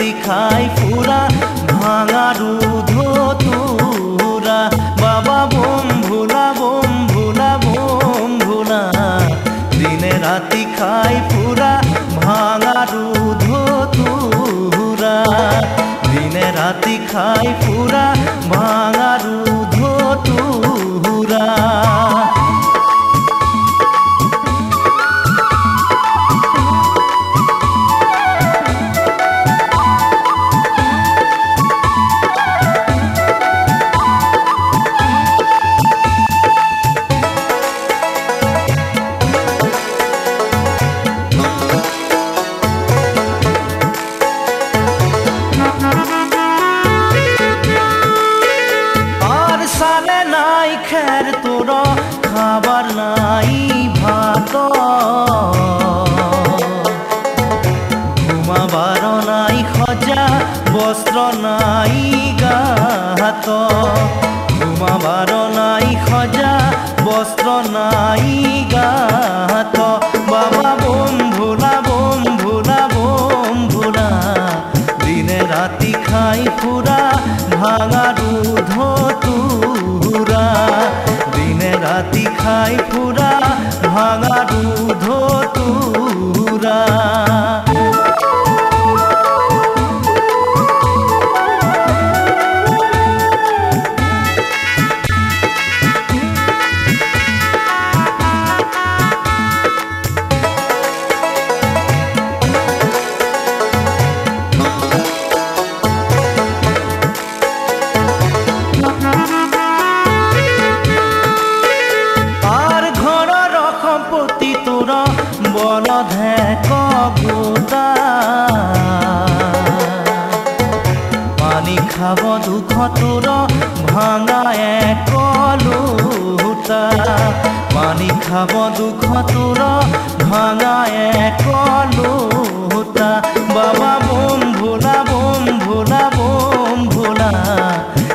রাতি খাই ফুরা ভাঙা রুধ তুরা বাবা বোম ভোলা বোম ভোলা বোম ভোলা দিনে রাতি খাই ফুরা ভাঙা রুধ তুরা দিনে রাতি খাই ফুরা ভাঙা রুধ তুরা খের তোর খাবার নাই ভাত ঘুমাবার নাই খজা বস্ত্র নাই গাত ঘুমাবার নাই খজা বস্ত্র নাই গাত বাবা বোম ভোলা বোম ভোলা বোম ভোলা দিনে রাতি খাই ফুরা ভাঙা রুধ তুরা দিনে রাতি খাই ফুরা ভাঙা রুধ তুরা বল ধেক গোটা পানি খাব দুঃখ তোর ভাঙা এক লোটা পানি খাব দুঃখ তোর ভাঙা এক লোটা বাবা বোম ভোলা বোম ভোলা বোম ভোলা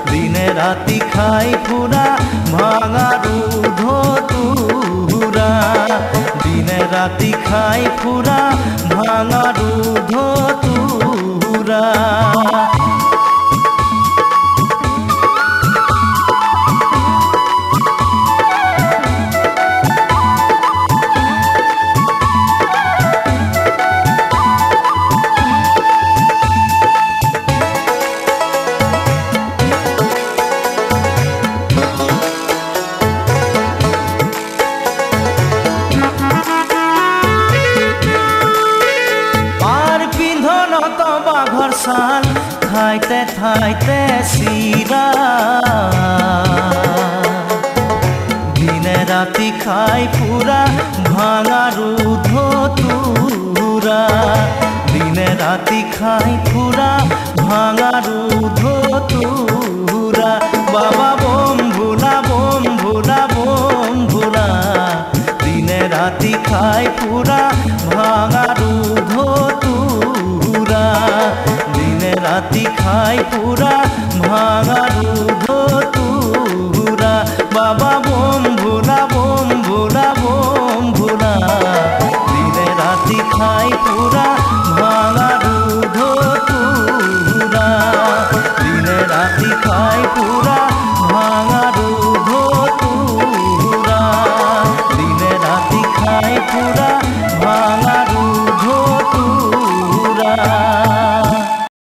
দিনে রাতি খাই ফুরা ভাঙা রুধ তুরা দিনে রাতি খাই ফুরা ভাঙা রুধ তুরা বাঘর সাল খাইতে খাইতে সিরা দিনে রাতি খাই ফুরা ভাঙা রুধ তুরা দিনে রাতি খাই ফুরা ভাঙা রুধ তুরা বাবা বোম ভোলা বোম ভোলা বোম ভোলা দিনে রাতি খাই ফুরা ভাঙা রুধ তুরা দিনে রাতি খাই ফুরা ভাঙা